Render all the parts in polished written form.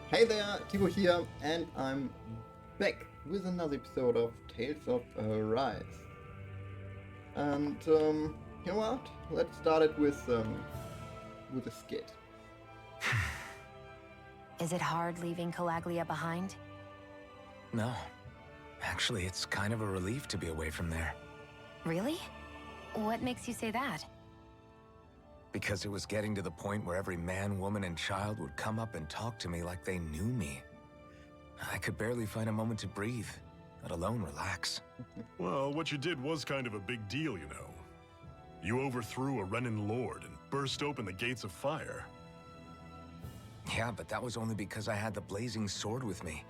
Hey there, Thibaut here, and I'm back with another episode of Tales of Arise. And you know what? Let's start it with a skit. Is it hard leaving Calaglia behind? No. Actually, it's kind of a relief to be away from there. Really? What makes you say that? Because it was getting to the point where every man, woman, and child would come up and talk to me like they knew me. I could barely find a moment to breathe, let alone relax. Well, what you did was kind of a big deal, you know. You overthrew a Renan lord and burst open the gates of fire. Yeah, but that was only because I had the blazing sword with me.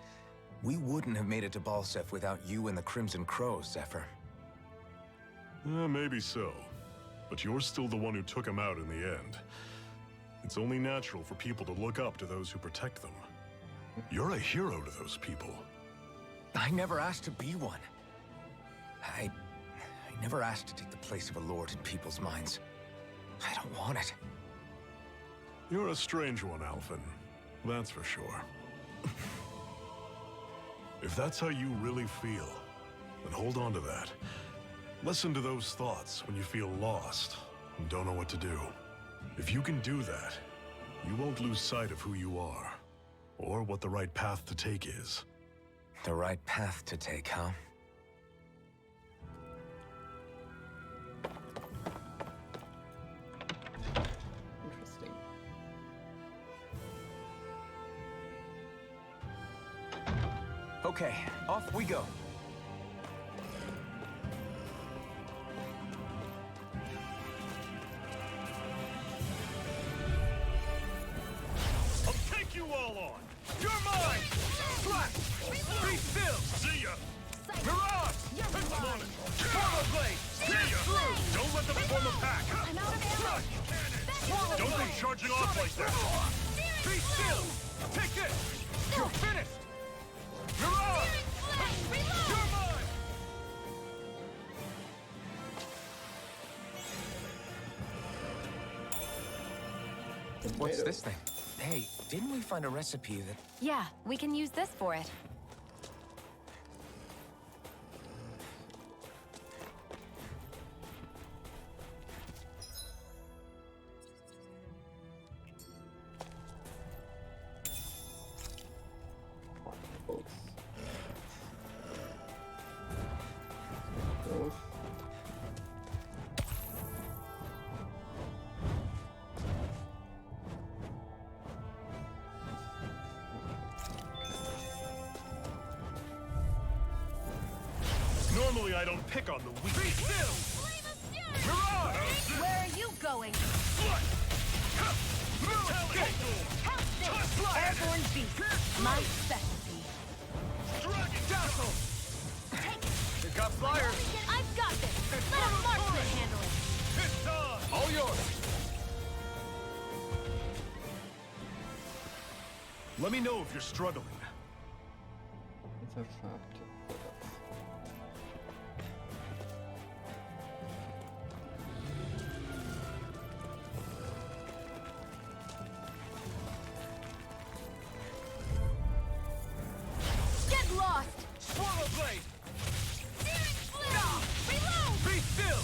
We wouldn't have made it to Balsef without you and the Crimson Crows, Zephyr. Maybe so. But you're still the one who took him out in the end. It's only natural for people to look up to those who protect them. You're a hero to those people. I never asked to be one. I never asked to take the place of a lord in people's minds. I don't want it. You're a strange one, Alphen. That's for sure. If that's how you really feel, then hold on to that. Listen to those thoughts when you feel lost and don't know what to do. If you can do that, you won't lose sight of who you are, or what the right path to take is. The right path to take, huh? Interesting. Okay, off we go. You all on! You're mine! Slap! Be still! See ya! Mirage! I'm on it! Swallow blade! See ya! Don't let them form a pack! I'm out of ammo! Swallow Don't blade! go charging off like that! Be still! Take this! You're finished! Mirage! You're mine! What's this thing? Hey, didn't we find a recipe that... Yeah, we can use this for it. Both. Both. Normally I don't pick on the weak. Be still! Mirage! Where are you going? How's this? Airborne beast. My specialty. Dragon Dazzle! They've got flyers! I've got this. Let a marksman handle it. It's on! All yours! Let me know if you're struggling. It's a sharp tip. Get lost! Swallow blade! Reload! Be still!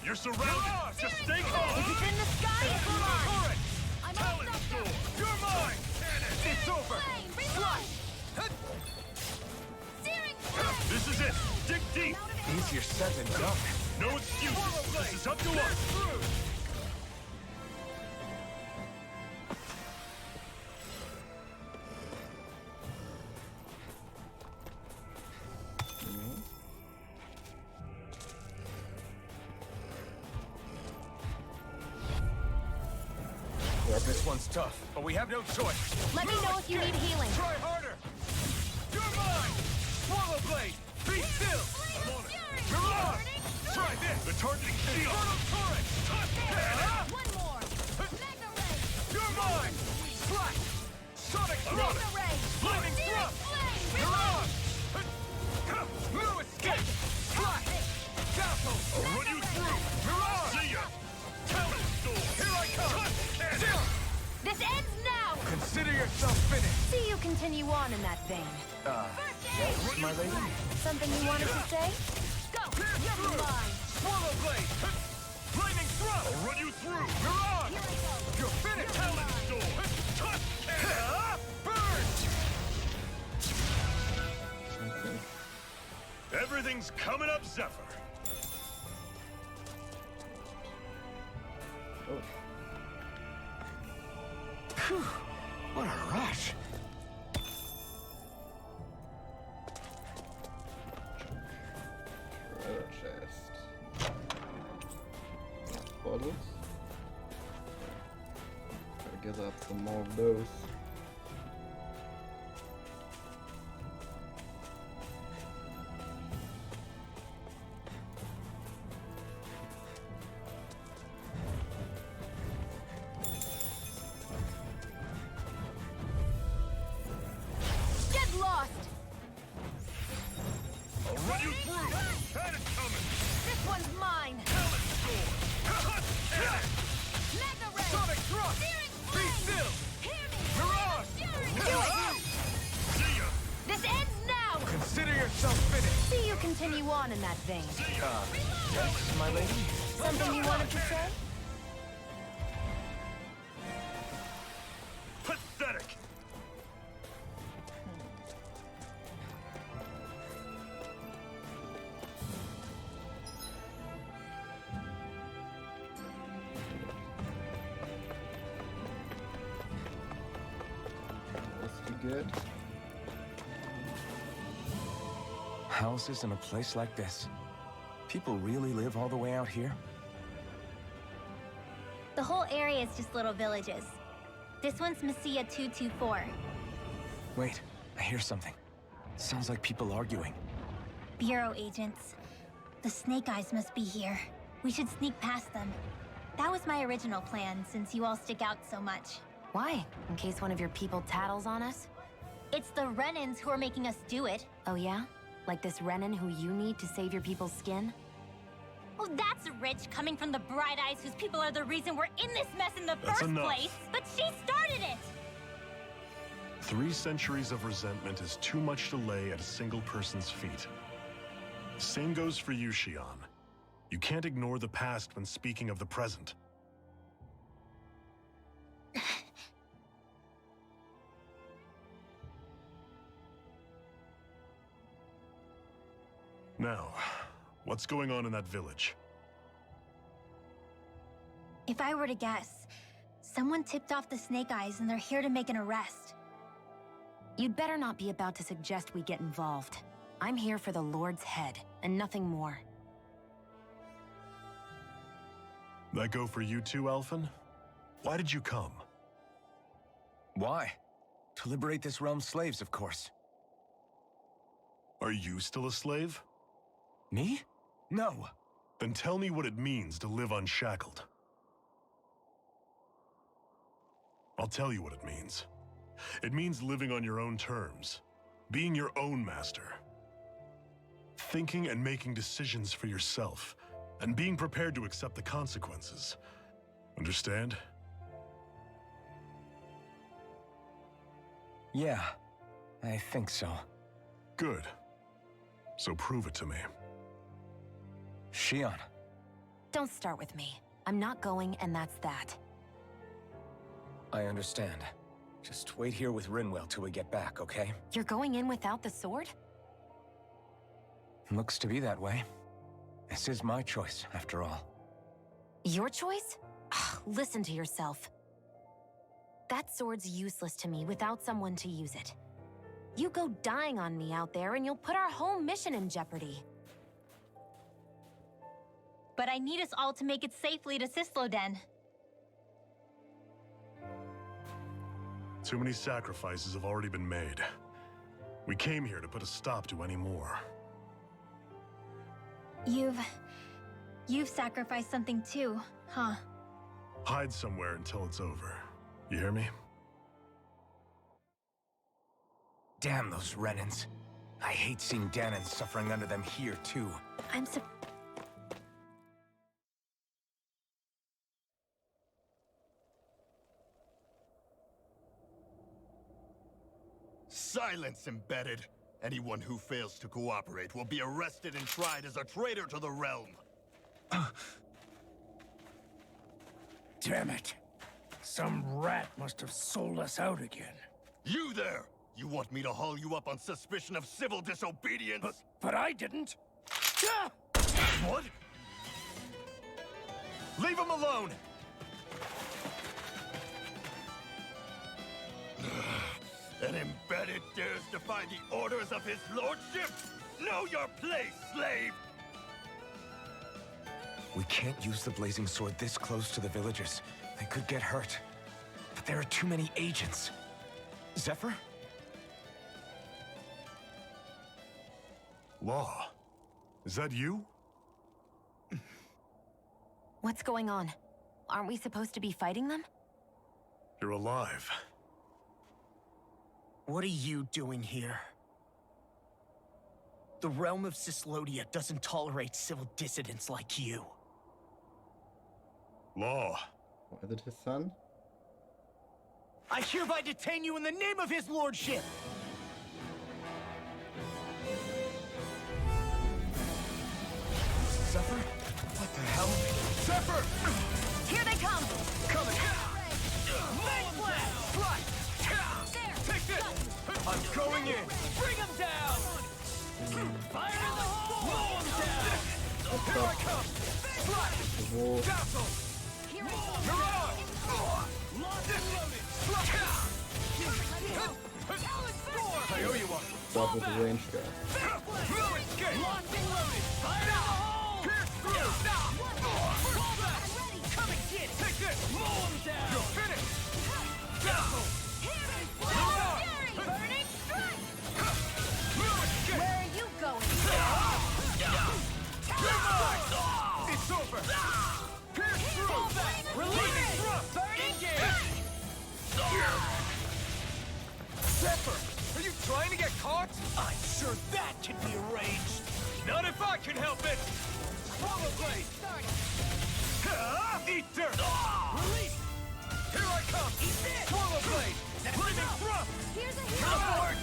You're surrounded! Mirage! Just stay If calm! it's in the sky, it's mine! Turret! I'm all Talon stuffed up! Storm! You're mine! It's over! Flame! Reload! Searing flame! This is it! Dig deep! Out of ammo! Easier said than done. No excuses! This is up to us! This one's tough, but we have no choice. Let me know if you need healing. Try harder! You're mine! Swallow blade! Be still! I'm on it! Mirage! Try this! The targeting shield! Infernal turret! One more! Mega ray! You're mine! Slash! Sonic I'm on thrust! it! Mega ray! Flaming Searing thrust! flame! Mirage! No escape! Slash! Dazzle! I'll run you through! Mirage! See ya! Talon Storm! Here I come! Cannon! This ends now! Consider your yourself finished! See you continue on in that vein. Yes, my lady? Something you wanted to say? Go! Never mind! Swallow blade! Lightning thrust! I'll run you through! You're on! Here I go! You're finished! Talent storm! Touch cannon! Burn! Okay. Everything's coming up, Zephyr. Oh. Phew! What a rush! Treasure chest. Bottles. Gotta gather up some more of those. Get lost! I'll run you through! Had it coming! This one's mine! Talent storm! Touch cannon! Mega ray! Sonic thrust! Searing Be flame! still! Hear me! Mirage! Do it! See ya! This ends now! Consider yourself finished! See you continue on in that vein. Yes, my lady? Something you wanted to say? Pathetic! That's too good. Houses in a place like this. People really live all the way out here? The whole area is just little villages. This one's Messiah 224. Wait, I hear something. Sounds like people arguing. Bureau agents. The Snake Eyes must be here. We should sneak past them. That was my original plan, since you all stick out so much. Why? In case one of your people tattles on us? It's the Renans who are making us do it. Oh yeah? Like this Renan who you need to save your people's skin? Well, that's rich coming from the Bright Eyes whose people are the reason we're in this mess in the That's first enough. place. But she started it! 3 centuries of resentment is too much to lay at a single person's feet. Same goes for you, Xion. You can't ignore the past when speaking of the present. Now, what's going on in that village? If I were to guess, someone tipped off the Snake Eyes and they're here to make an arrest. You'd better not be about to suggest we get involved. I'm here for the Lord's head, and nothing more. That go for you too, Alphen? Why did you come? Why? To liberate this realm's slaves, of course. Are you still a slave? Me? No. Then tell me what it means to live unshackled. I'll tell you what it means. It means living on your own terms, being your own master, thinking and making decisions for yourself, and being prepared to accept the consequences. Understand? Yeah, I think so. Good. So prove it to me. Xion. Don't start with me. I'm not going, and that's that. I understand. Just wait here with Rinwell till we get back, okay? You're going in without the sword? Looks to be that way. This is my choice, after all. Your choice? Ugh, listen to yourself. That sword's useless to me without someone to use it. You go dying on me out there and you'll put our whole mission in jeopardy. But I need us all to make it safely to Sisloden. Too many sacrifices have already been made. We came here to put a stop to any more. You've sacrificed something too, huh? Hide somewhere until it's over. You hear me? Damn those Renans. I hate seeing Danon suffering under them here, too. I'm so... Silence, embedded. Anyone who fails to cooperate will be arrested and tried as a traitor to the realm. Damn it. Some rat must have sold us out again. You there! You want me to haul you up on suspicion of civil disobedience? But I didn't. Ah! What? Leave him alone! An embedded dares defy the orders of his lordship? Know your place, slave! We can't use the blazing sword this close to the villagers. They could get hurt. But there are too many agents. Zephyr? Law. Is that you? What's going on? Aren't we supposed to be fighting them? You're alive. What are you doing here? The realm of Cyslodia doesn't tolerate civil dissidents like you. Law. Is it his son? I hereby detain you in the name of his lordship! Zephyr? What the hell? Zephyr! Here they come! Coming! Main blast! Right! Take this! I'm going in! Bring him down! Fire in the hole! Blow him down! Here I come! Wo? Dazzle! Mirage! Locked and loaded! I owe you one! Start with the range guy. Blue escape! Locked and loaded! Fire in the hole! Pierce through! Fall back! Come and get it! Take this! Blow him down! You're finished! Dazzle! Burning strike! Blue escape! Where are you going? You're mine! It's over! Pierce through! Fall back! Release it! Burning Engage! Zephyr! Are you trying to get caught? I'm sure that can be arranged! Not if I can help it! Swallow blade! Eat dirt! Release! Here I come! Eat this! Swallow blade! Living thrust! Here's a Come hero! aboard!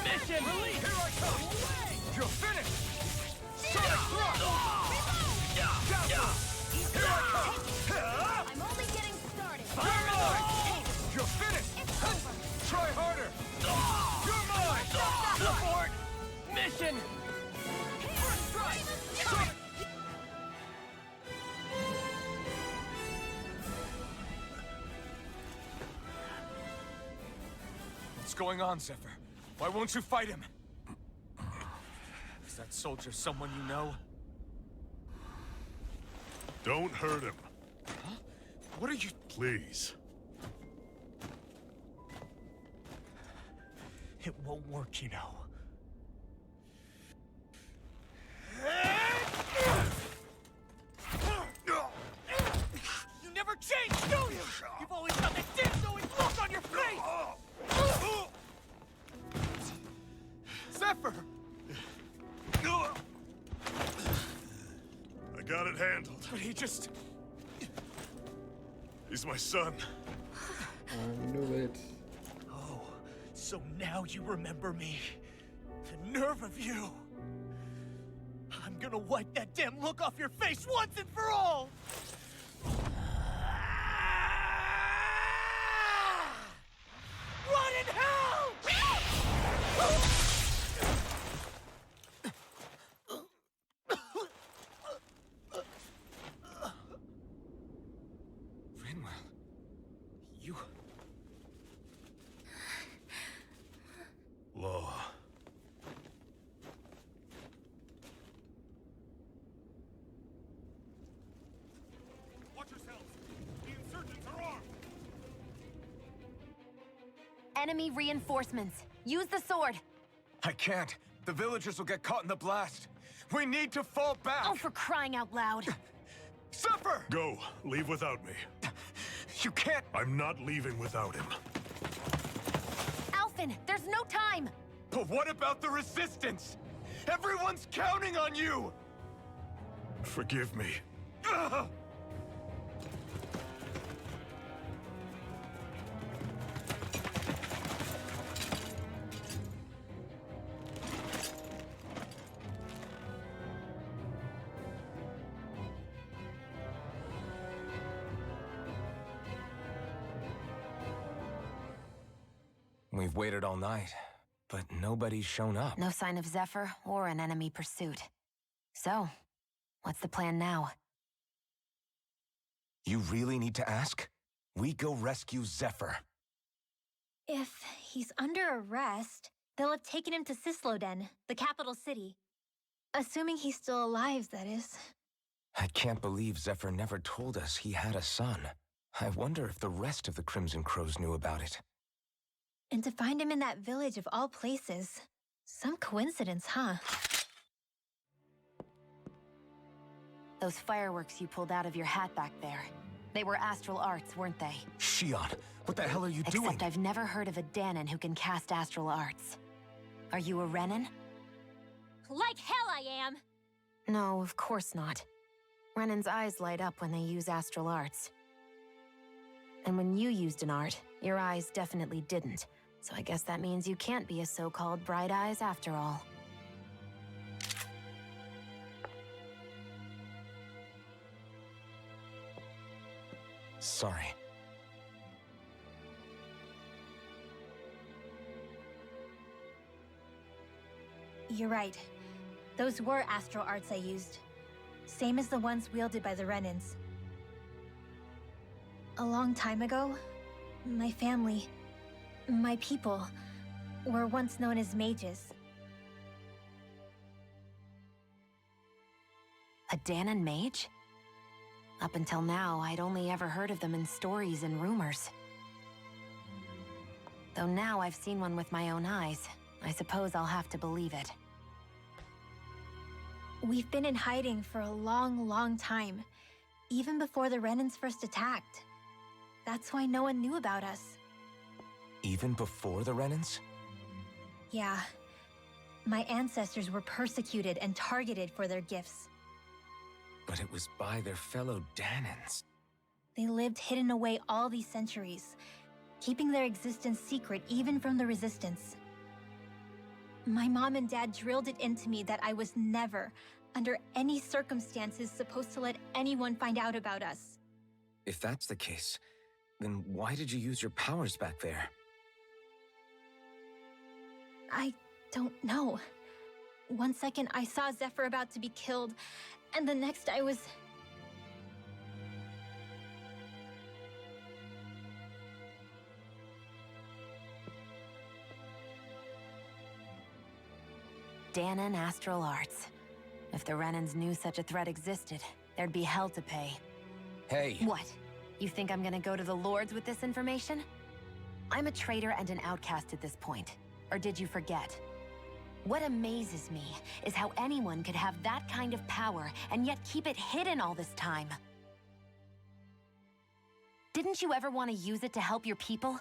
Mission! Release! Here I come! Away! You're finished! Sonic thrust! Dazzle! Here I come! I'm only getting started. You're mine! You're finished! It's over. Try harder! You're mine! Abort! Mission! First strike! Sonic! What's going on, Zephyr? Why won't you fight him? Is that soldier someone you know? Don't hurt him. What are you... Please. It won't work, you know. You never change, do you? You've always got the dim-going look on your face! Zephyr! I got it handled. But he just... He's my son. I knew it. Oh, so now you remember me. The nerve of you. I'm gonna wipe that damn look off your face once and for all! Run in hell! Rinwell... You... Law. Watch yourselves! The insurgents are armed! Enemy reinforcements. Use the sword. I can't. The villagers will get caught in the blast. We need to fall back! Oh, for crying out loud. Zephyr! Go. Leave without me. You can't... I'm not leaving without him. Alphen, there's no time. But what about the resistance? Everyone's counting on you! Forgive me. Ugh! We've waited all night, but nobody's shown up. No sign of Zephyr or an enemy pursuit. So, what's the plan now? You really need to ask? We go rescue Zephyr. If he's under arrest, they'll have taken him to Cisloden, the capital city. Assuming he's still alive, that is. I can't believe Zephyr never told us he had a son. I wonder if the rest of the Crimson Crows knew about it. And to find him in that village of all places. Some coincidence, huh? Those fireworks you pulled out of your hat back there. They were astral arts, weren't they? Shion, what the hell are you doing? Except I've never heard of a Danon who can cast astral arts. Are you a Renan? Like hell I am! No, of course not. Renan's eyes light up when they use astral arts. And when you used an art, your eyes definitely didn't. So I guess that means you can't be a so-called bright eyes after all. Sorry. You're right. Those were astral arts I used. Same as the ones wielded by the Renans. A long time ago, my family, my people, were once known as mages. A Danon mage? Up until now, I'd only ever heard of them in stories and rumors. Though now I've seen one with my own eyes, I suppose I'll have to believe it. We've been in hiding for a long, long time, even before the Renans first attacked. That's why no one knew about us. Even before the Renans? Yeah. My ancestors were persecuted and targeted for their gifts. But it was by their fellow Danons. They lived hidden away all these centuries, keeping their existence secret even from the Resistance. My mom and dad drilled it into me that I was never, under any circumstances, supposed to let anyone find out about us. If that's the case, then why did you use your powers back there? I don't know. One second I saw Zephyr about to be killed, and the next I was... Danon astral arts. If the Renans knew such a threat existed, there'd be hell to pay. Hey! What? You think I'm gonna go to the Lords with this information? I'm a traitor and an outcast at this point. Or did you forget? What amazes me is how anyone could have that kind of power and yet keep it hidden all this time. Didn't you ever want to use it to help your people?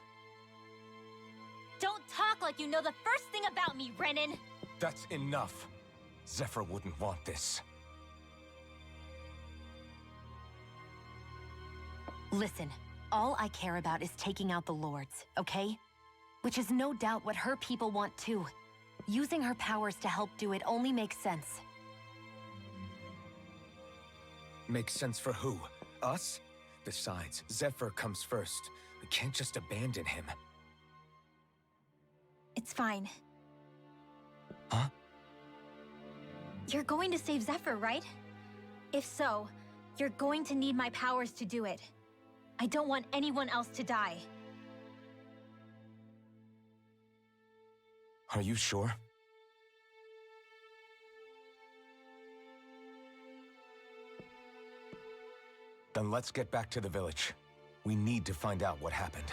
Don't talk like you know the first thing about me, Renan! That's enough. Zephyr wouldn't want this. Listen, all I care about is taking out the Lords, okay? Which is no doubt what her people want too. Using her powers to help do it only makes sense. Makes sense for who? Us? Besides, Zephyr comes first. We can't just abandon him. It's fine. Huh? You're going to save Zephyr, right? If so, you're going to need my powers to do it. I don't want anyone else to die. Are you sure? Then let's get back to the village. We need to find out what happened.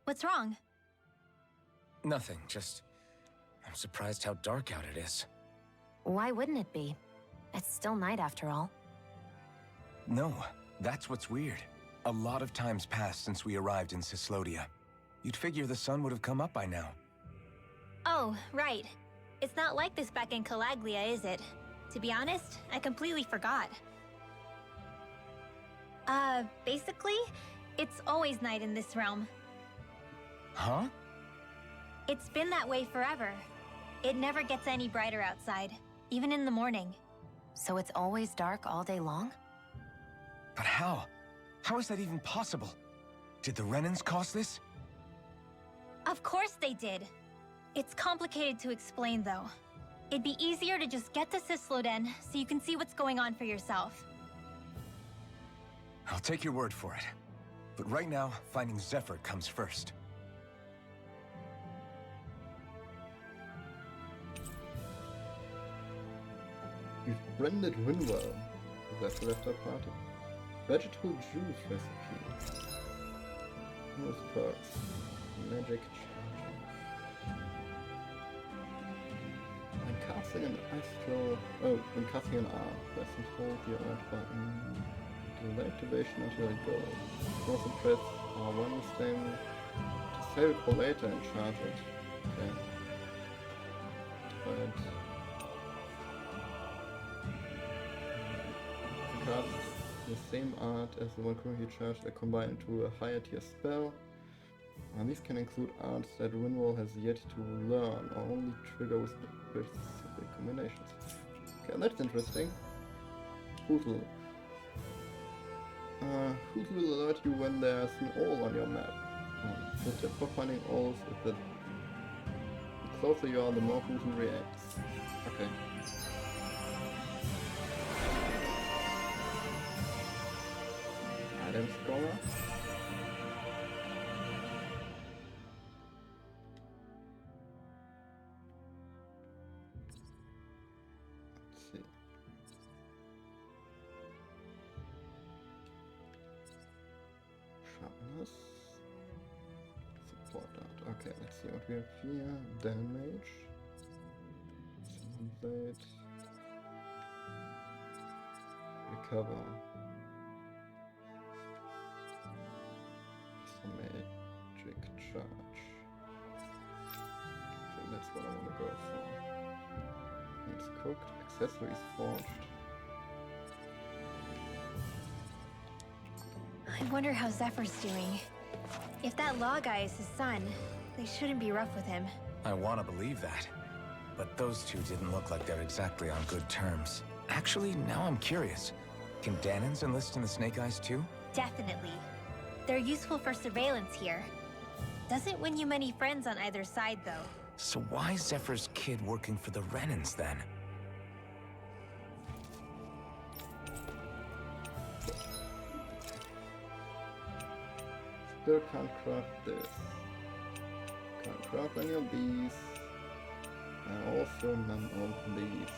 What's wrong? Nothing, just... I'm surprised how dark out it is. Why wouldn't it be? It's still night after all. No, that's what's weird. A lot of time's passed since we arrived in Cislodia. You'd figure the sun would have come up by now. Oh, right. It's not like this back in Calaglia, is it? To be honest, I completely forgot. Basically, it's always night in this realm. Huh? It's been that way forever. It never gets any brighter outside, even in the morning. So it's always dark all day long? But how? How is that even possible? Did the Renans cause this? Of course they did. It's complicated to explain, though. It'd be easier to just get to Sisloden so you can see what's going on for yourself. I'll take your word for it. But right now, finding Zephyr comes first. Befriended Winwell. Zephyr left our party. Vegetable juice recipe. Most perks. Magic charge. When casting an astral... Oh, when casting an art, press and hold the art button. Delay activation until it goes. Also press R1 this thing to save it for later and charge it. Okay. Right. Cast the same art as the one currently charged are combined into a higher tier spell. And these can include arts that Winwell has yet to learn or only trigger with specific combinations. Okay, that's interesting. Hoodle. Hoodle will alert you when there's an all on your map. The tip for finding alls is that the closer you are, the more Hoodle reacts. Okay. Item Scholar. Let's see. Sharpness. Support that. Okay, let's see what we have here. Damage. Summon Blade. Recover. Magic charge. I think that's what I want to go for. It's cooked, accessories forged. I wonder how Zephyr's doing. If that law guy is his son, they shouldn't be rough with him. I want to believe that. But those two didn't look like they're exactly on good terms. Actually, now I'm curious. Can Danans enlist in the Snake Eyes too? Definitely. They're useful for surveillance here. Doesn't win you many friends on either side, though. So why is Zephyr's kid working for the Renans then? Still can't craft this. Can't craft any of these. And also none of these.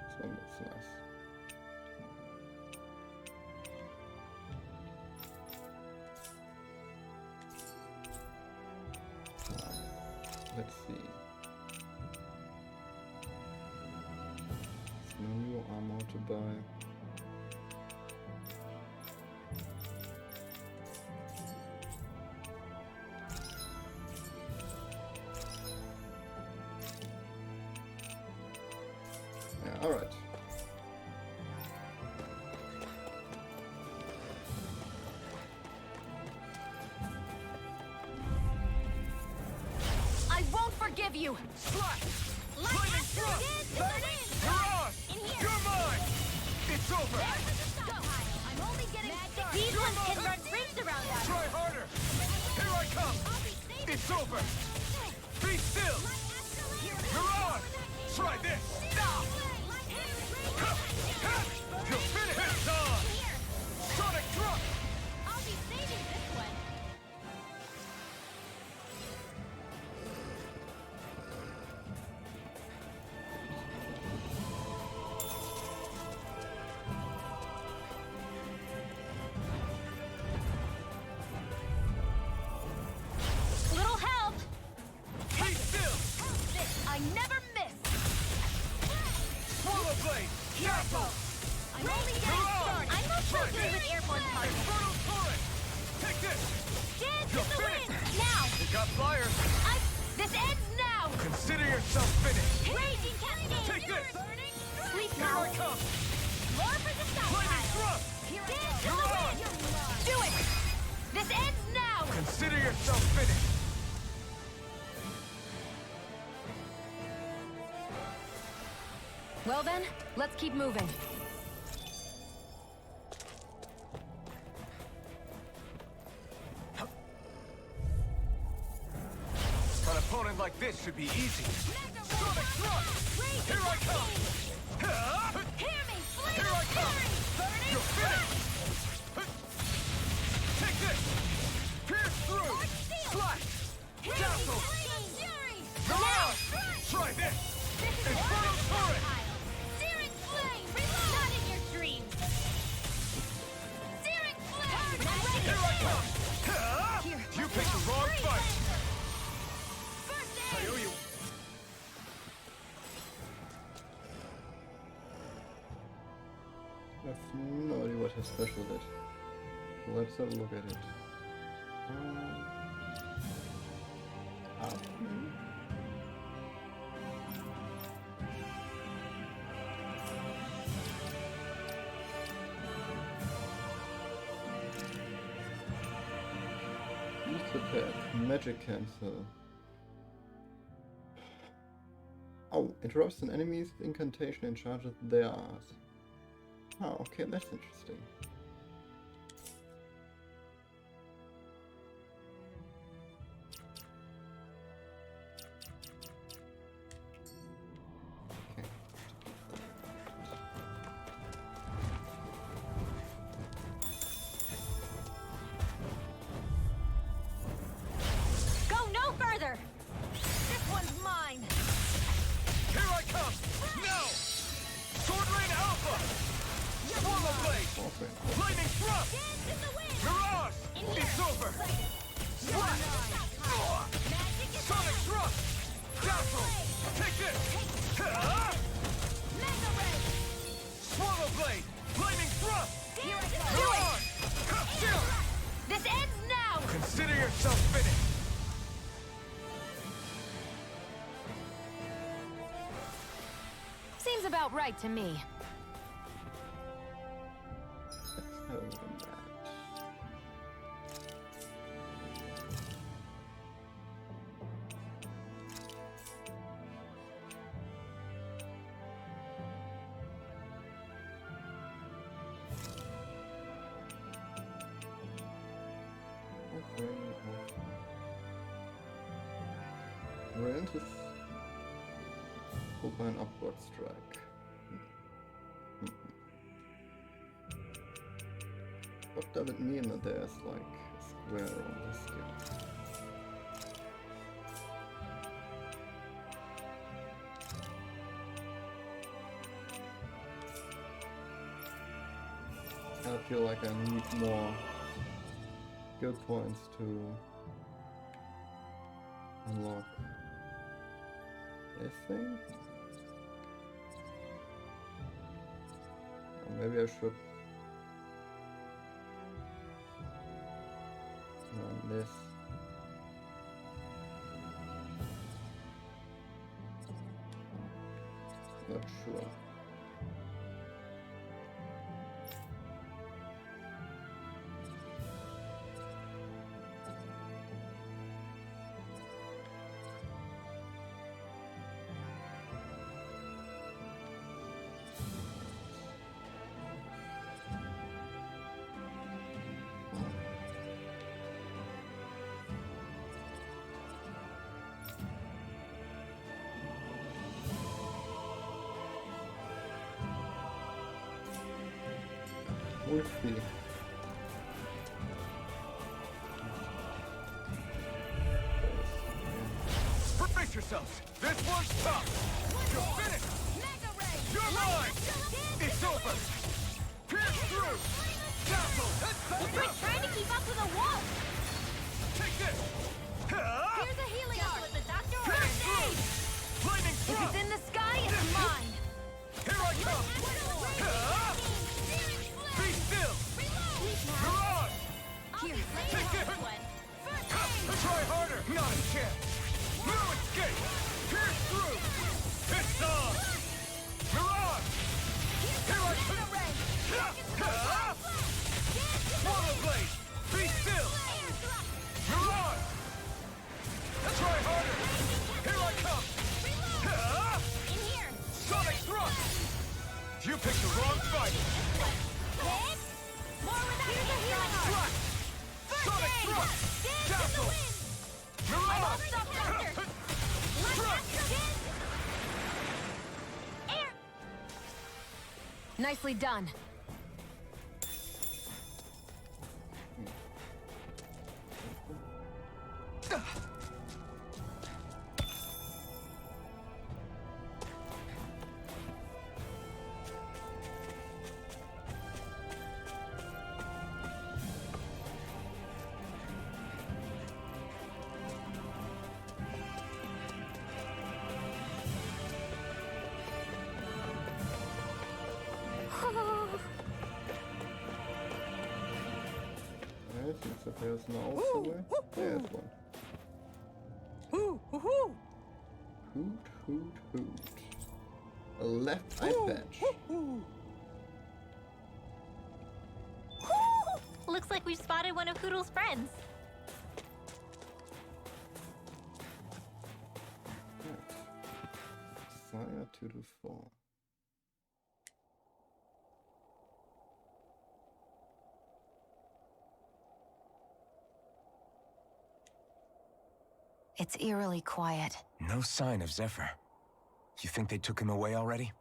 This one looks nice. Let's see. There's no new armor to buy. Yeah, alright. I won't forgive you! Lightning struck! Mirage! You're mine! It's over! I'm only getting started. These ones can run rings around us! Try harder! Here I come! It's over! Be still! Mirage! Try this! Stop! You'll finish this on! Sonic Truck! I'll be saving this one. Little help! Be still! I never miss! Swallow Blade! Careful! I'm only getting started. I'm not so good with airborne targets. Infernal Torrent! Take this! Dance You're in the wind! finished! Now! You got fire! This ends now! Consider yourself finished! Raging cascade! Take this! Sleep Here now! I come! More for the Lightning stockpile! Thrust! Dance in the wind! yourself finished! Well then, let's keep moving. An opponent like this should be easy. Sonic thrust! Here I come! Hear me, flee! Here I come! You're finished! Take this! Pierce through! Slash! Dazzle! Mirage! Try this! Infernal turret! Searing flame! Not in your dreams! Searing flame! Here I come! You picked the wrong fight! I owe you. I have no idea what his special did. Let's have a look at it. Use attack. Magic cancel. Oh, interrupts an enemy's incantation and charges their ass. Oh, okay, that's interesting. Okay. Go no further! This one's mine! Here I come! Now! Sword Rain Alpha! Swallow Blade! Okay. Lightning Thrust! Dance in the wind! Mirage! It's over! Slash! Sonic Thrust! Dazzle! Take this! Mega Ray! Swallow Blade! Lightning Thrust! Here I go! Mirage! Chill! This ends now! Consider yourself finished! Seems about right to me. Let's have a look at that. Okay. Rent is pulled by an upward strike. What does it mean that there's like a square on the skill? I feel like I need more skill points to unlock this thing. Or maybe I should run this. Not sure. We'll see. Brace yourselves! This one's tough! You're finished! You're mine! It's over! Pierce through! Dazzle! We're trying to keep up with the wall! Take this! Here's a healing art! The doctor or Pierce through! Lightning If thrust! it's in the sky, it's mine. Here I come! Be still! Mirage! Here, Take this! Try harder! Not a chance! No escape! Pierce through! It's on! Mirage! Here I come! Swallow Blade! Be still! Mirage! Nicely done. I think that there's an owl somewhere. There's one. Hoo, hoo, hoo. Hoot, hoot, hoot. A left eye patch. Looks like we've spotted one of Hoodle's friends. Sire 2 to 4. It's eerily quiet. No sign of Zephyr. You think they took him away already?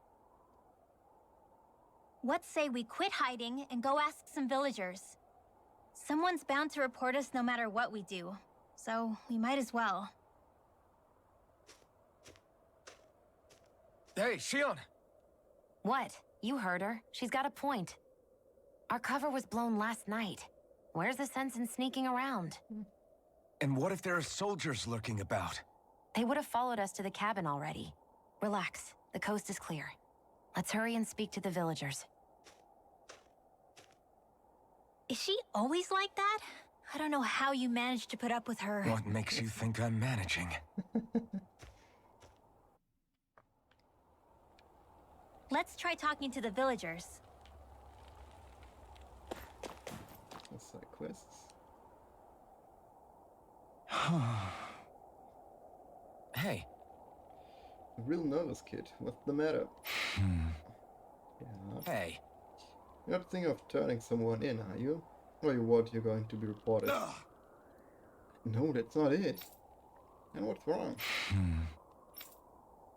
What say we quit hiding and go ask some villagers? Someone's bound to report us no matter what we do, so we might as well. Hey, Shion! What? You heard her. She's got a point. Our cover was blown last night. Where's the sense in sneaking around? And what if there are soldiers lurking about? They would have followed us to the cabin already. Relax. The coast is clear. Let's hurry and speak to the villagers. Is she always like that? I don't know how you managed to put up with her. What makes you think I'm managing? Let's try talking to the villagers. Side quests. Hey. A real nervous kid. What's the matter? Yeah. Hey. You're not thinking of turning someone in, are you? Or you what, you're going to be reported? No, that's not it. And what's wrong?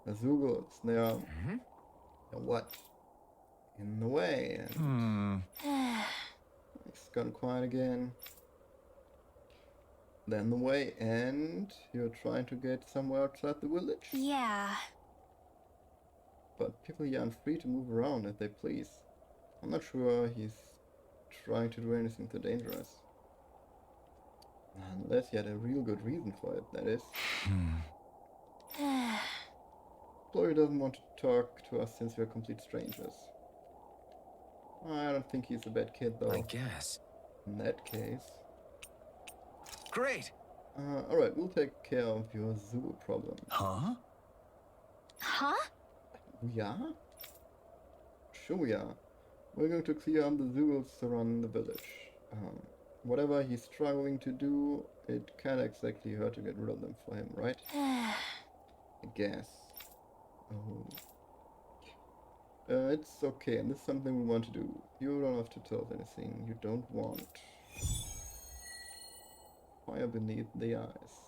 The Zugals, they're what? In the way. And it's gone quiet again. Then the way, and you're trying to get somewhere outside the village. Yeah. But people here aren't free to move around as they please. I'm not sure he's trying to do anything too dangerous. Unless he had a real good reason for it, that is. Chloe doesn't want to talk to us since we're complete strangers. I don't think he's a bad kid, though. I guess. In that case. Great! Alright, we'll take care of your zoo problem. Huh? Huh? We are? Sure we are. We're going to clear up the zoos surrounding the village. Whatever he's struggling to do, it can't exactly hurt to get rid of them for him, right? I guess. Oh. It's okay, and this is something we want to do. You don't have to tell us anything you don't want. Fire beneath the eyes.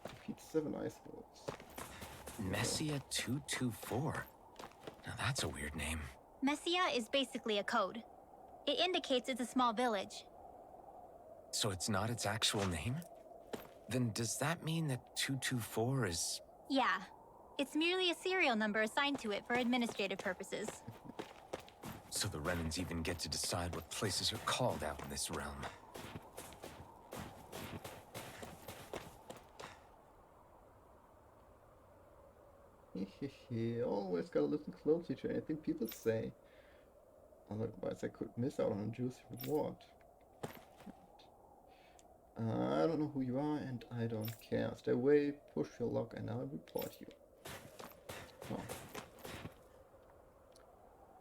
Defeat 7 ice wolves. Messia 224. Now that's a weird name. Messia is basically a code. It indicates it's a small village. So it's not its actual name? Then does that mean that 224 is... Yeah. It's merely a serial number assigned to it for administrative purposes. So the Renans even get to decide what places are called out in this realm. Always gotta listen closely to anything people say. Otherwise I could miss out on a juicy reward. I don't know who you are and I don't care. Stay away, push your luck and I'll report you. Oh.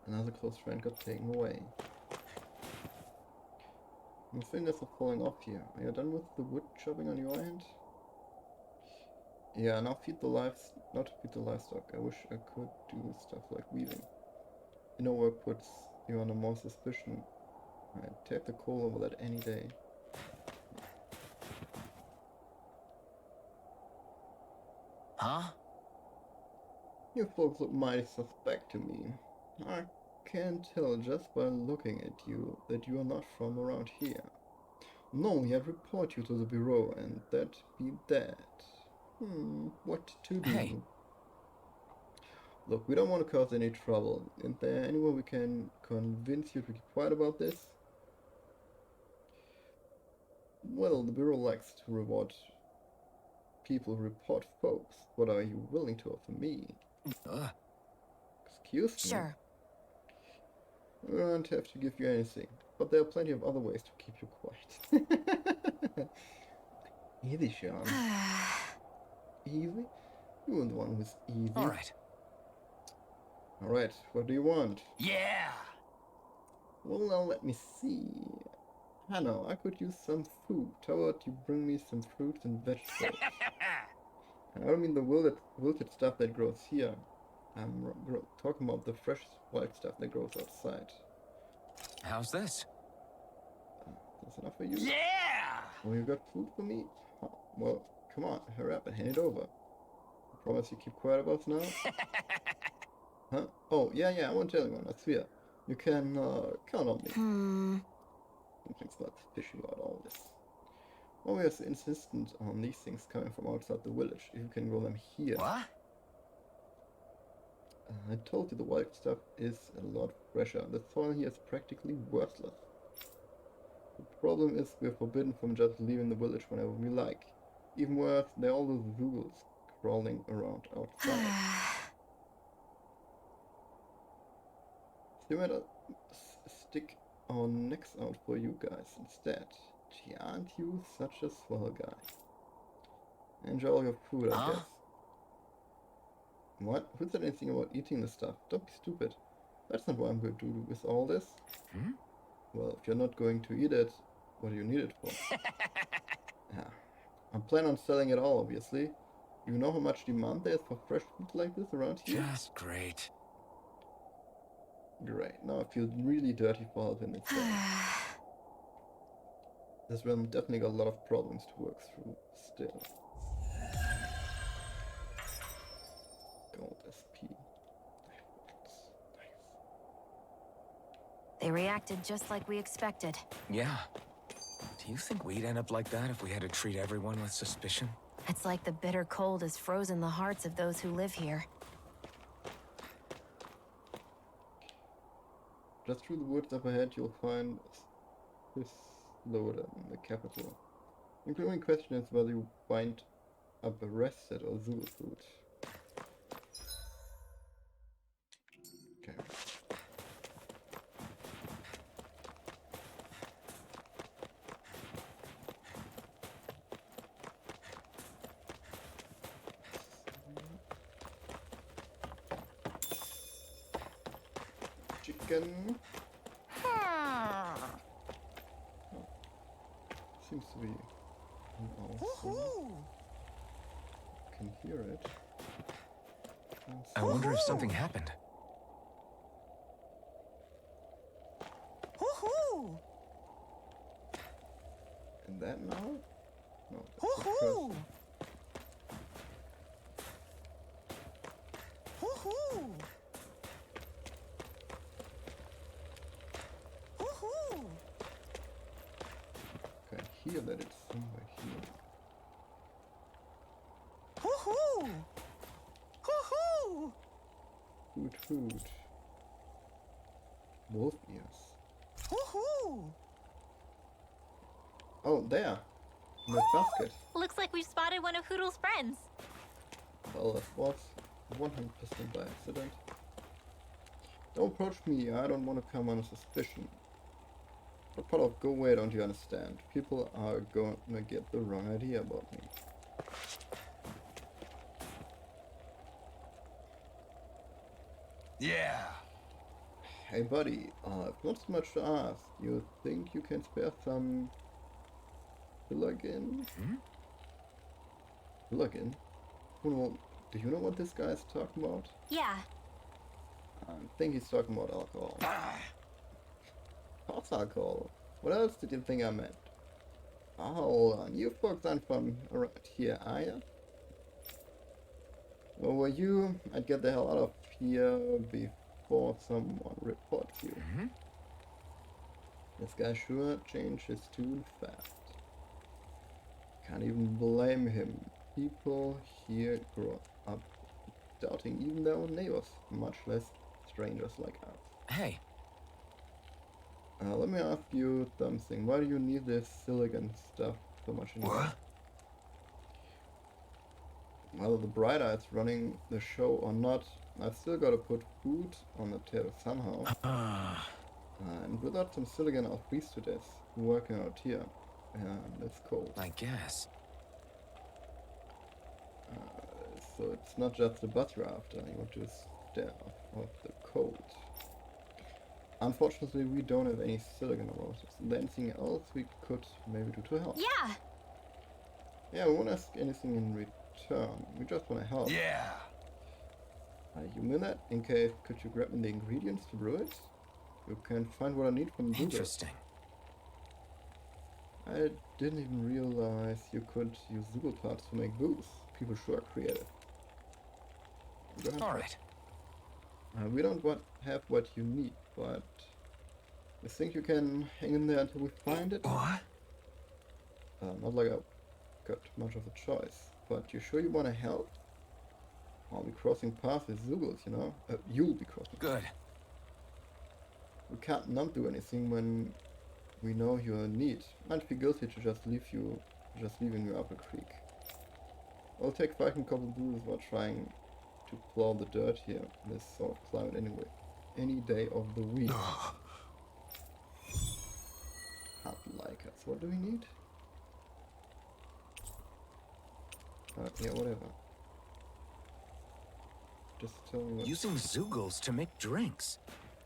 Another close friend got taken away. My fingers are falling off here. Are you done with the wood chopping on your end? Yeah, now feed the not feed the livestock. I wish I could do stuff like weaving. inner work puts you under more suspicion. I'd take the call over that any day. Huh? You folks look mighty suspect to me. I can tell just by looking at you that you are not from around here. Normally I'd report you to the bureau and that'd be that. What to do? Hey. Look, we don't want to cause any trouble. Is there anyone we can convince you to keep quiet about this? Well, the bureau likes to reward people who report folks. What are you willing to offer me? Excuse me? Sure. We don't have to give you anything, but there are plenty of other ways to keep you quiet. Easy, Sean. Easy? You were the one who's easy. Alright. Alright, what do you want? Yeah! Well, now let me see. Hannah, I could use some food. How about you bring me some fruits and vegetables? And I don't mean the wilted stuff that grows here. I'm talking about the fresh wild stuff that grows outside. How's this? That's enough for you? Yeah! Oh, you got food for me? Oh, well, come on, hurry up and hand it over. I promise you keep quiet about now? Huh? Oh, yeah, I won't tell anyone, I swear. You can, count on me. Something's not fishy about all this. Always insistent on these things coming from outside the village, if you can grow them here. What? I told you the wild stuff is a lot fresher. The soil here is practically worthless. The problem is we're forbidden from just leaving the village whenever we like. Even worse, there are all those ghouls crawling around outside. So we might stick our necks out for you guys instead. Gee, aren't you such a swell guy? Enjoy all your food, I guess. What? Who said anything about eating this stuff? Don't be stupid. That's not what I'm going to do with all this. Well, if you're not going to eat it, what do you need it for? Yeah. I plan on selling it all, obviously. You know how much demand there is for fresh food like this around here? Just great. Great. Now I feel really dirty for helping it sell. This realm definitely got a lot of problems to work through still. Gold SP. Nice. They reacted just like we expected. Yeah. Do you think we'd end up like that if we had to treat everyone with suspicion? It's like the bitter cold has frozen the hearts of those who live here. Just through the woods up ahead, you'll find this loader in the capital. The only question is whether you wind up arrested or zoo food. Okay. Chicken. Seems to be awesome. Can hear it. I wonder if something happened. And that now? No, that's the first. Okay, I hear that it's somewhere here. Hoot. Wolf ears. Oh, there. In that basket. Looks like we've spotted one of Hoodle's friends. Well, that was 100% by accident. Don't approach me, I don't want to come under suspicion. But part of go away, don't you understand? People are going to get the wrong idea about me. Yeah. Hey buddy, not so much to ask. You think you can spare some plug-in? Plug-in? Do you know what this guy is talking about? Yeah. I think he's talking about alcohol. How's alcohol? What else did you think I meant? Oh, hold on. You folks aren't from around here, are ya? Well, were you? I'd get the hell out of here before someone reports you. This guy sure changed his tune fast. Can't even blame him. People here grow up doubting even their own neighbors, much less strangers like us. Hey. Let me ask you something. Why do you need this silicon stuff so much anymore? What? Whether the Bright Eye's running the show or not, I've still got to put food on the table somehow. And without some silicon, I'll freeze to death working out here. And it's cold. I guess. So it's not just the bus you're after. You want to stay off the cold. Unfortunately, we don't have any silicon around us. Is there anything else we could maybe do to help? Yeah. Yeah, we won't ask anything in return. We just want to help. Yeah. You mean that? In case, could you grab me the ingredients to brew it? You can find what I need from Google. Interesting. I didn't even realize you could use Zoogle parts to make booze. People sure are creative. All right. We don't have what you need, but I think you can hang in there until we find it. What? Not like I've got much of a choice, but you sure you want to help? I'll be crossing paths with Zoogles, you know? You'll be crossing. Good. We can't not do anything when we know you're in need. Might feel guilty to just leaving you up a creek. I'll take 5 and couple brews while trying to plow the dirt here in this sort of climate anyway. Any day of the week. Hard like us. What do we need? Yeah, whatever. Just tell me what... Using Zoogles to make drinks.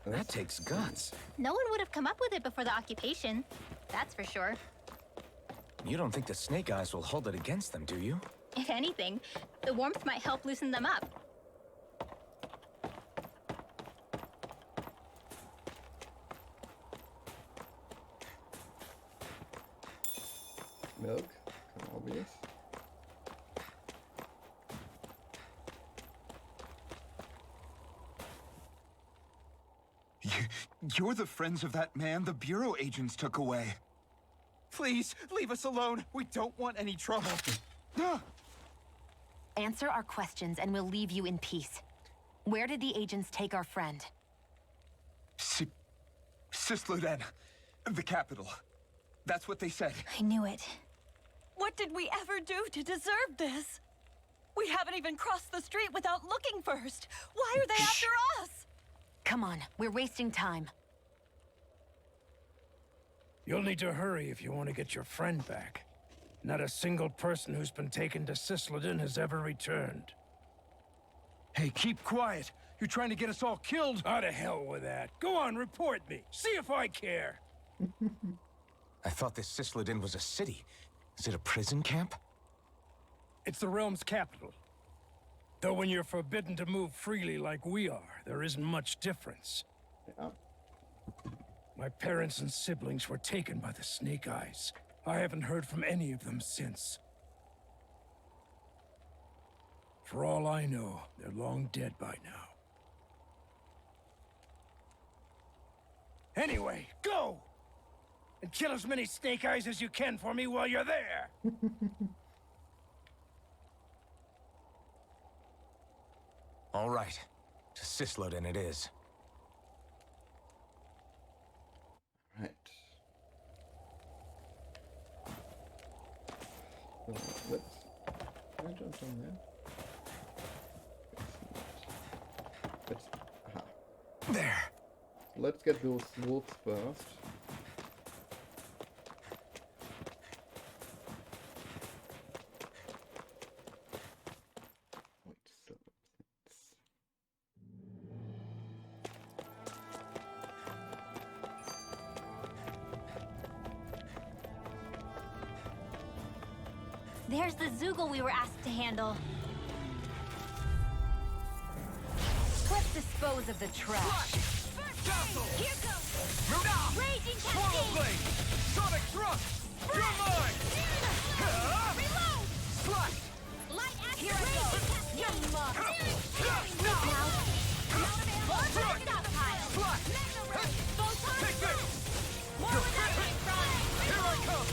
That takes guts. No one would have come up with it before the occupation. That's for sure. You don't think the Snake Eyes will hold it against them, do you? If anything, the warmth might help loosen them up. Milk? Obvious. You're the friends of that man the Bureau agents took away. Please, leave us alone. We don't want any trouble. Answer our questions and we'll leave you in peace. Where did the agents take our friend? Sisluden, the capital. That's what they said. I knew it. What did we ever do to deserve this? We haven't even crossed the street without looking first. Why are they after us? Come on, we're wasting time. You'll need to hurry if you want to get your friend back. Not a single person who's been taken to Sisleden has ever returned. Hey, keep quiet. You're trying to get us all killed. Out of hell with that. Go on, report me. See if I care. I thought this Sisleden was a city. Is it a prison camp? It's the realm's capital. Though when you're forbidden to move freely like we are, there isn't much difference. Yeah. My parents and siblings were taken by the Snake Eyes. I haven't heard from any of them since. For all I know, they're long dead by now. Anyway, go! And kill as many Snake Eyes as you can for me while you're there! All right. To Sisleden it is. Right. So let's... Can I jump down there? Let's... Aha. There. Let's get those wolves first. Wait, so it's... There's the Zoogle we were asked to handle. Quick, dispose of the trash. Here goes! Move! Raging Swallow Cascade! blade! Sonic thrust! You're mine! Reload! Slash! Light action! Here I go. Raging You're Cascade! mine. Now! More Slash! stockpile! Slash! Mega ray! Photon Take this! More with that ray front! Here I come!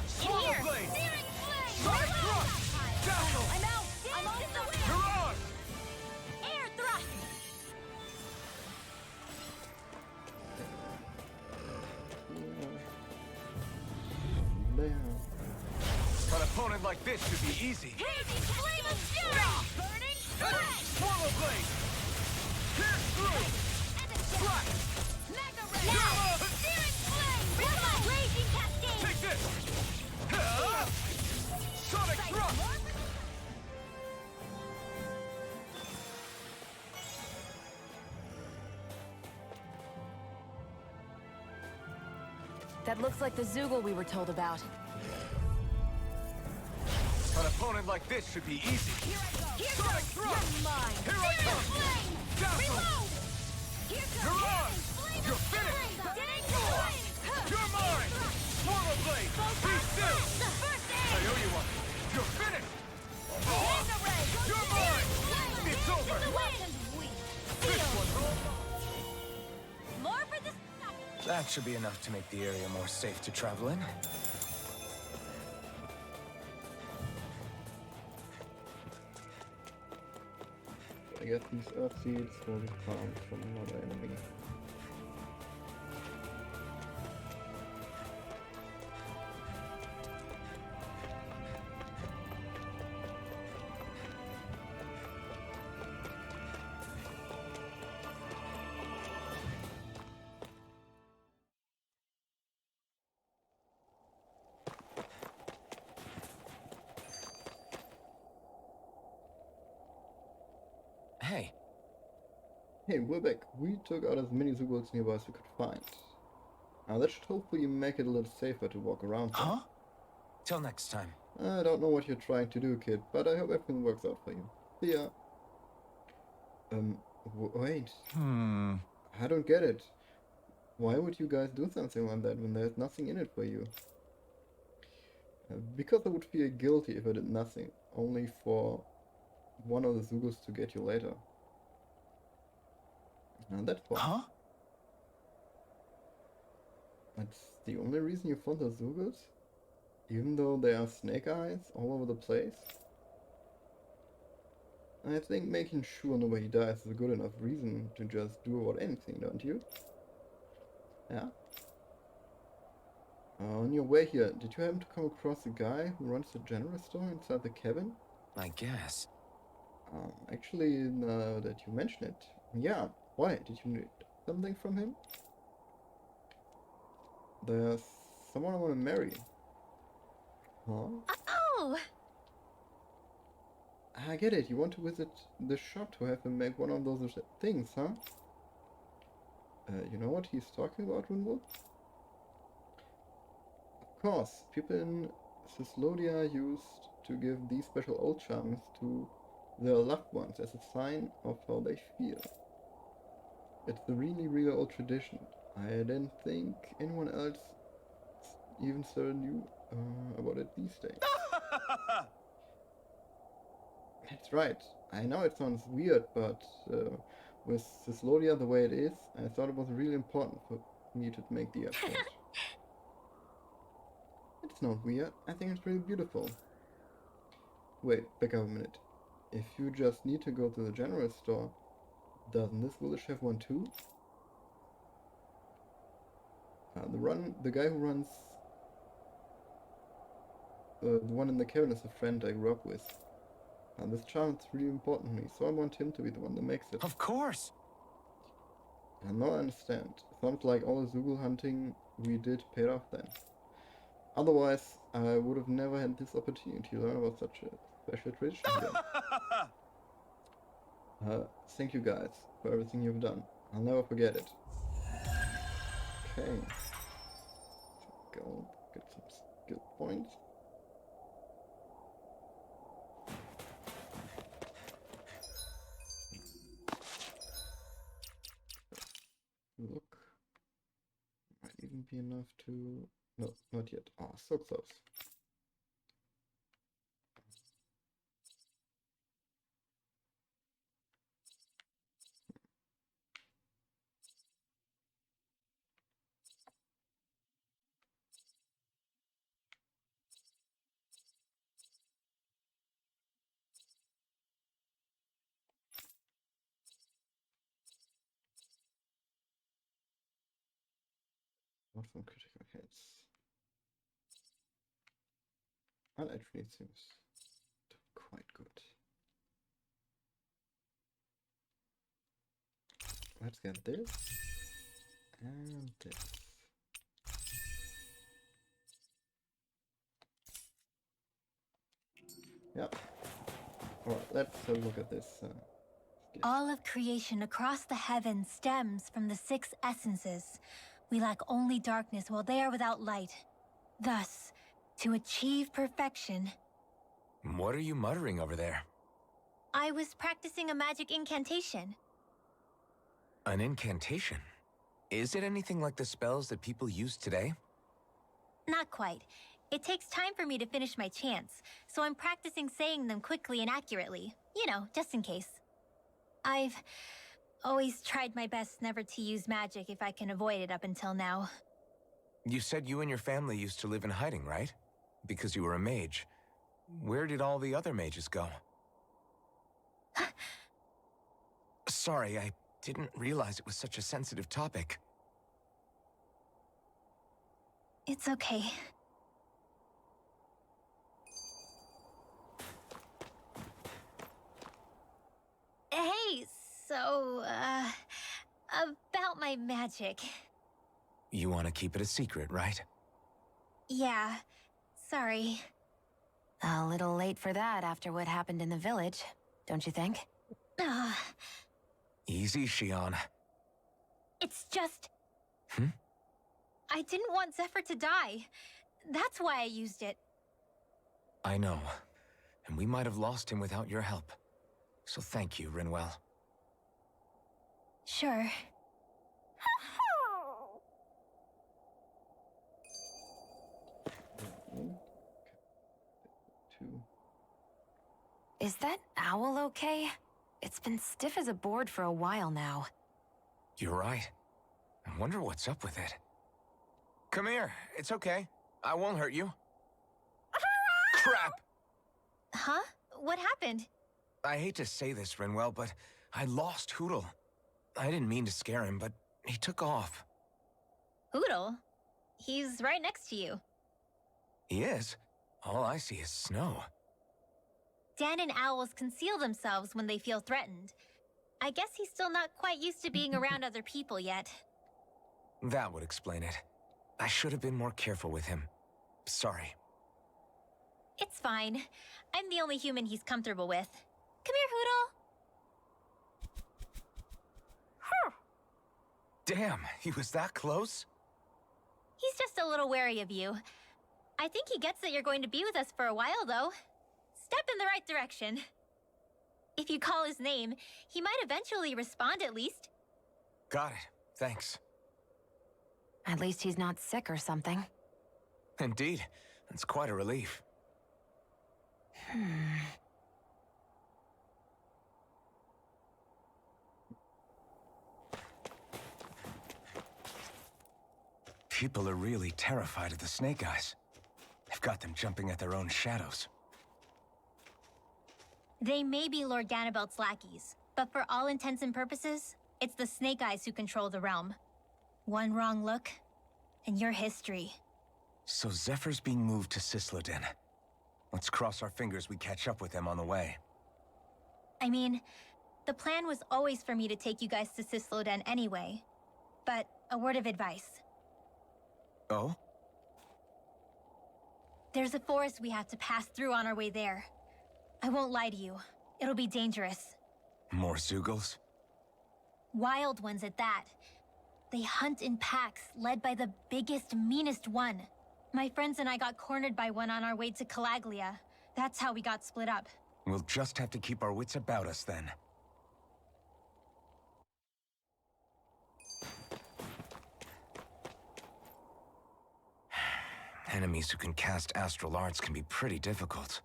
Swallow Here! blade! Searing flame! Sonic thrust! Dazzle! I'm out! I'm on the way! Mirage! Air thrust! There. An opponent like this should be easy. Raging flame of fury! Burning strike! Swallow blade! Pierce through! And a Slash! Mega ray! Now! Searing flame! Reload! Raging cascade! Take this! Sonic thrust! That looks like the Zoogle we were told about. An opponent like this should be easy. Here I go! Here Sonic goes! thrust! You're mine. Here I Searing come! flame! Dazzle! Reload! Here goes! Mirage! Flame You're of finished! fury! Dang flame! You're mine! Swallow blade! Be still! The first I aid! owe you one. You're finished! Mega ray! You're mine! It's over! The wind! This one's over! More for the That should be enough to make the area more safe to travel in. I guess these earth seeds will be found from another enemy. Hey, Hey, we're back. We took out as many Zoogles nearby as we could find. Now that should hopefully make it a little safer to walk around. there. huh? Till next time. I don't know what you're trying to do, kid, but I hope everything works out for you. See ya. Wait. I don't get it. Why would you guys do something like that when there's nothing in it for you? Because I would feel guilty if I did nothing, only for one of the Zoogles to get you later. And that's why. Huh? That's the only reason you found the Zoogles? Even though there are snake eyes all over the place? I think making sure nobody dies is a good enough reason to just do about anything, don't you? Yeah? On your way here, did you happen to come across a guy who runs the general store inside the cabin? I guess. Actually, now that you mention it, yeah. Why? Did you need something from him? There's someone I want to marry. Huh? Oh! I get it. You want to visit the shop to have him make one of those things, huh? You know what he's talking about, Winwood? Of course, people in Theslodia used to give these special old charms to their loved ones as a sign of how they feel. It's a really, really old tradition. I didn't think anyone else even so knew about it these days. That's right. I know it sounds weird, but with Theslodia the way it is, I thought it was really important for me to make the effort. It's not weird. I think it's really beautiful. Wait, back up a minute. If you just need to go to the general store, doesn't this village have one too? The guy who runs the one in the cabin is a friend I grew up with. This charm is really important to me, so I want him to be the one that makes it. Of course! And now I understand. Sounds like all the Zoogle hunting we did paid off then. Otherwise, I would have never had this opportunity to learn about such a special tradition again. Thank you guys for everything you've done. I'll never forget it. Okay. Go get some skill points. be enough to... No, not yet. Ah, so close. Not from critical hits. That actually seems quite good. Let's get this and this. Yep. Alright, let's have a look at this. All of creation across the heavens stems from the 6 essences. We lack only darkness while they are without light. Thus, to achieve perfection... What are you muttering over there? I was practicing a magic incantation. An incantation? Is it anything like the spells that people use today? Not quite. It takes time for me to finish my chants, so I'm practicing saying them quickly and accurately. You know, just in case. I've always tried my best never to use magic if I can avoid it up until now. You said you and your family used to live in hiding, right? Because you were a mage. Where did all the other mages go? Sorry, I didn't realize it was such a sensitive topic. It's okay. Hey, so, about my magic. You want to keep it a secret, right? Yeah, sorry. A little late for that after what happened in the village, don't you think? Easy, Shion. It's just... Hmm? I didn't want Zephyr to die. That's why I used it. I know. And we might have lost him without your help. So thank you, Rinwell. Sure. Two. Is that owl okay? It's been stiff as a board for a while now. You're right. I wonder what's up with it. Come here. It's okay. I won't hurt you. Crap! Huh? What happened? I hate to say this, Rinwell, but I lost Hootle. I didn't mean to scare him, but he took off. Hootle? He's right next to you. He is? All I see is snow. Dan and owls conceal themselves when they feel threatened. I guess he's still not quite used to being around other people yet. That would explain it. I should have been more careful with him. Sorry. It's fine. I'm the only human he's comfortable with. Come here, Hootle. Damn, he was that close? He's just a little wary of you. I think he gets that you're going to be with us for a while, though. Step in the right direction. If you call his name, he might eventually respond at least. Got it. Thanks. At least he's not sick or something. Indeed. That's quite a relief. People are really terrified of the Snake Eyes. They've got them jumping at their own shadows. They may be Lord Ganabelt's lackeys, but for all intents and purposes, it's the Snake Eyes who control the realm. One wrong look, and your history. So Zephyr's being moved to Cisloden. Let's cross our fingers we catch up with him on the way. I mean, the plan was always for me to take you guys to Cisloden anyway. But a word of advice. Oh? There's a forest we have to pass through on our way there. I won't lie to you. It'll be dangerous. More Zeugles? Wild ones at that. They hunt in packs, led by the biggest, meanest one. My friends and I got cornered by one on our way to Calaglia. That's how we got split up. We'll just have to keep our wits about us then. Enemies who can cast astral arts can be pretty difficult.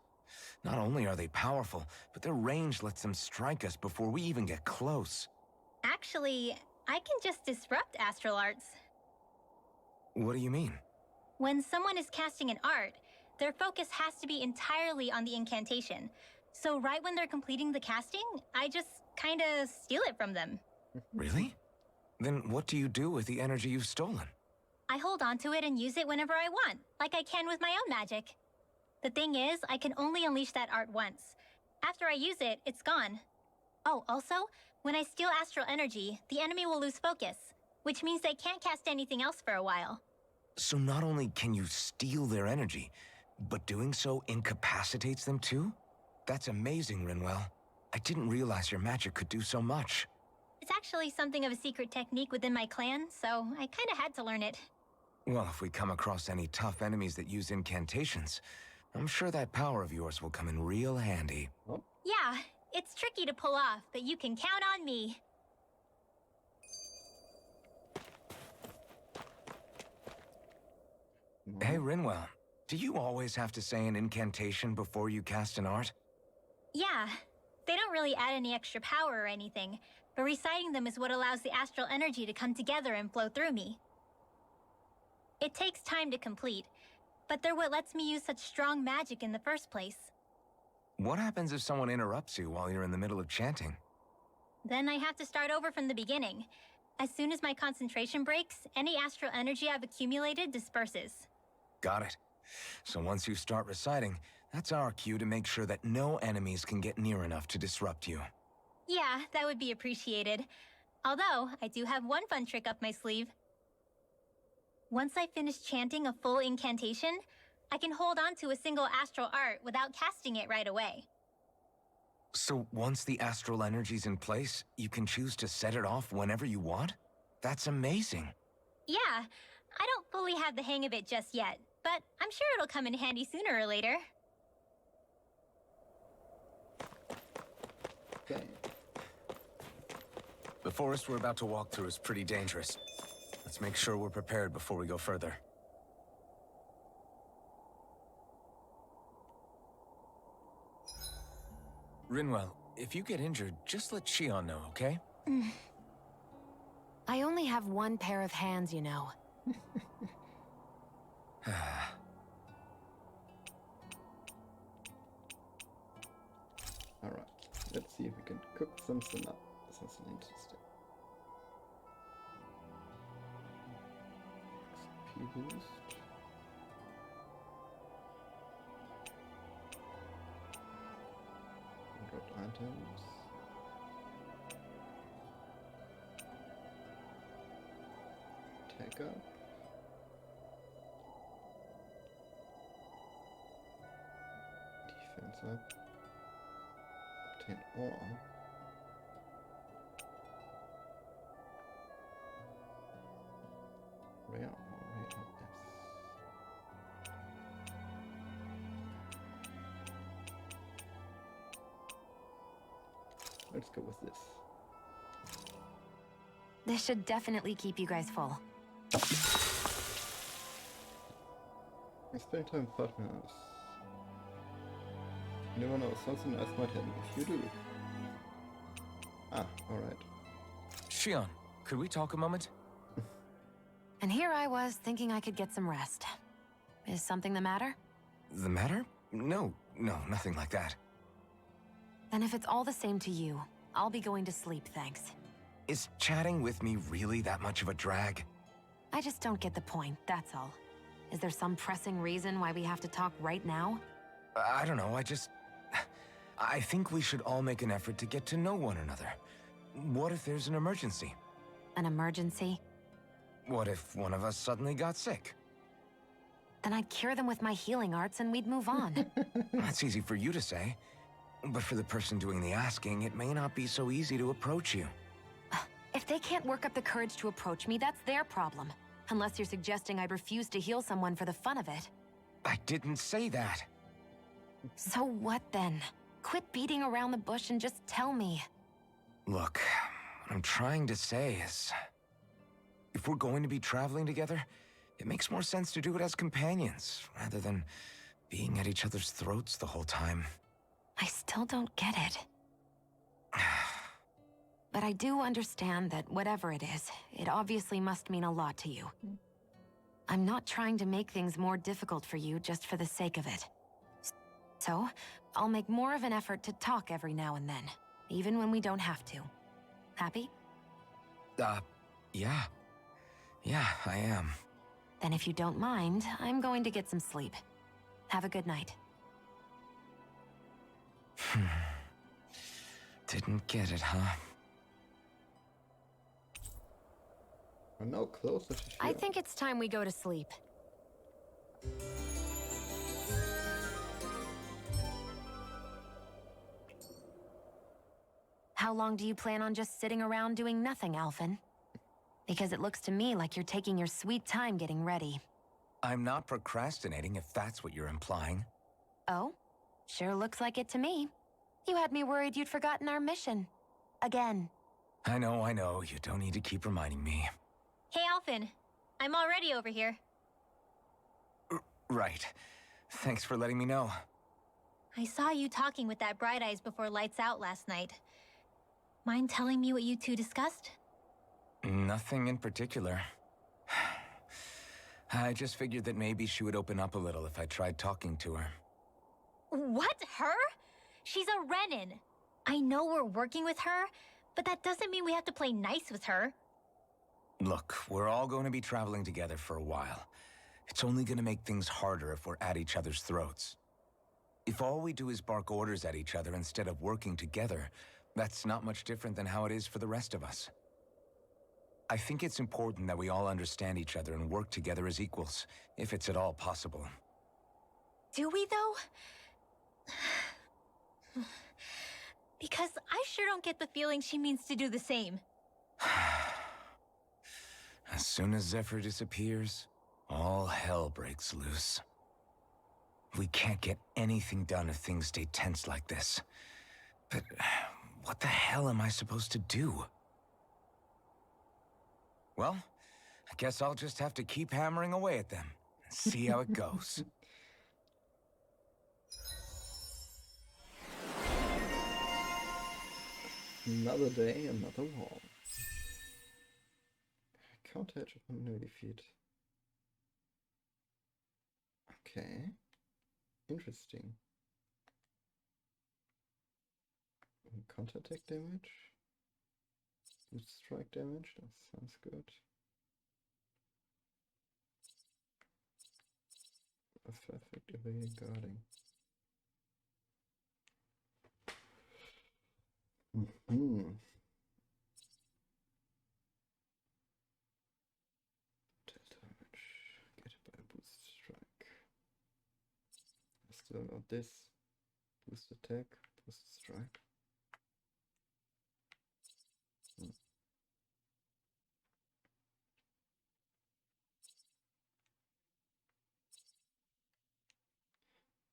Not only are they powerful, but their range lets them strike us before we even get close. Actually, I can just disrupt astral arts. What do you mean? When someone is casting an art, their focus has to be entirely on the incantation. So right when they're completing the casting, I just kinda steal it from them. Really? Then what do you do with the energy you've stolen? I hold on to it and use it whenever I want, like I can with my own magic. The thing is, I can only unleash that art once. After I use it, it's gone. Oh, also, when I steal astral energy, the enemy will lose focus, which means they can't cast anything else for a while. So not only can you steal their energy, but doing so incapacitates them too? That's amazing, Rinwell. I didn't realize your magic could do so much. It's actually something of a secret technique within my clan, so I kinda had to learn it. Well, if we come across any tough enemies that use incantations, I'm sure that power of yours will come in real handy. Oh. Yeah, it's tricky to pull off, but you can count on me. Hey, Rinwell, do you always have to say an incantation before you cast an art? Yeah, they don't really add any extra power or anything, but reciting them is what allows the astral energy to come together and flow through me. It takes time to complete, but they're what lets me use such strong magic in the first place. What happens if someone interrupts you while you're in the middle of chanting? Then I have to start over from the beginning. As soon as my concentration breaks, any astral energy I've accumulated disperses. Got it. So once you start reciting, that's our cue to make sure that no enemies can get near enough to disrupt you. Yeah, that would be appreciated. Although, I do have one fun trick up my sleeve. Once I finish chanting a full incantation, I can hold on to a single astral art without casting it right away. So once the astral energy's in place, you can choose to set it off whenever you want? That's amazing. Yeah, I don't fully have the hang of it just yet, but I'm sure it'll come in handy sooner or later. Okay. The forest we're about to walk through is pretty dangerous. Let's make sure we're prepared before we go further. Rinwell, if you get injured, just let Shion know, okay? I only have one pair of hands, you know. Alright, let's see if we can cook something up. Something interesting. XP boost. Dropped items. Take up. Defense up. Obtain ore. Rare ore, yes. Let's go with this. This should definitely keep you guys full. I spend time with partners. You never know, something else might happen if you do. Ah, alright. Shion, could we talk a moment? And here I was thinking I could get some rest. Is something the matter? The matter? No, nothing like that. Then if it's all the same to you, I'll be going to sleep, thanks. Is chatting with me really that much of a drag? I just don't get the point, that's all. Is there some pressing reason why we have to talk right now? I don't know, I think we should all make an effort to get to know one another. What if there's an emergency? An emergency? What if one of us suddenly got sick? Then I'd cure them with my healing arts and we'd move on. That's easy for you to say. But for the person doing the asking, it may not be so easy to approach you. If they can't work up the courage to approach me, that's their problem. Unless you're suggesting I refuse to heal someone for the fun of it. I didn't say that. So what then? Quit beating around the bush and just tell me. Look, what I'm trying to say is... if we're going to be traveling together, It makes more sense to do it as companions, rather than being at each other's throats the whole time. I still don't get it. But I do understand that whatever it is, it obviously must mean a lot to you. I'm not trying to make things more difficult for you just for the sake of it. So, I'll make more of an effort to talk every now and then, even when we don't have to. Happy? Yeah. Yeah, I am. Then if you don't mind, I'm going to get some sleep. Have a good night. Didn't get it, huh? We're now closer to I here. think it's time we go to sleep. How long do you plan on just sitting around doing nothing, Alphen? Because it looks to me like you're taking your sweet time getting ready. I'm not procrastinating, if that's what you're implying. Oh? Sure looks like it to me. You had me worried you'd forgotten our mission. Again. I know. You don't need to keep reminding me. Hey, Alphen. I'm already over here. Right. Thanks for letting me know. I saw you talking with that Bright Eyes before lights out last night. Mind telling me what you two discussed? Nothing in particular. I just figured that maybe she would open up a little if I tried talking to her. What? Her? She's a Renin. I know we're working with her, but that doesn't mean we have to play nice with her. Look, we're all going to be traveling together for a while. It's only going to make things harder if we're at each other's throats. If all we do is bark orders at each other instead of working together, that's not much different than how it is for the rest of us. I think it's important that we all understand each other and work together as equals, if it's at all possible. Do we, though? Because I sure don't get the feeling she means to do the same. As soon as Zephyr disappears, all hell breaks loose. We can't get anything done if things stay tense like this. But what the hell am I supposed to do? Well, I guess I'll just have to keep hammering away at them and see how it goes. Another day, another wall. Counter-edge upon no defeat. Okay. Interesting. Counter-attack damage. Boost strike damage. That sounds good. Effectively guarding. Mm-hmm. Damage. Get it by a boost strike. Still got this. Boost attack, boost strike.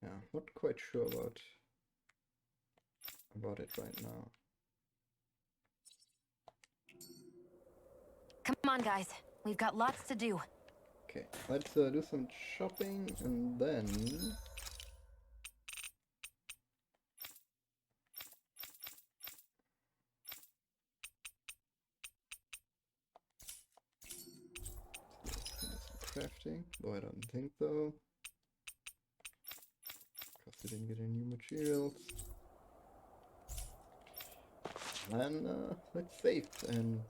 Yeah, not quite sure about it right now. Come on, guys. We've got lots to do. Okay, let's do some shopping and then... crafting, though I don't think so. Because I didn't get any new materials. Then let's save and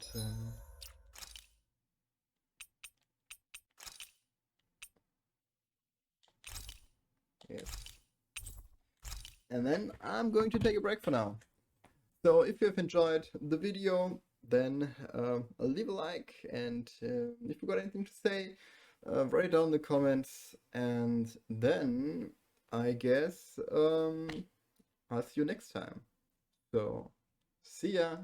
yes. And then I'm going to take a break for now. So if you have enjoyed the video, then leave a like, and if you got anything to say, write it down in the comments, and then I guess I'll see you next time. So see ya.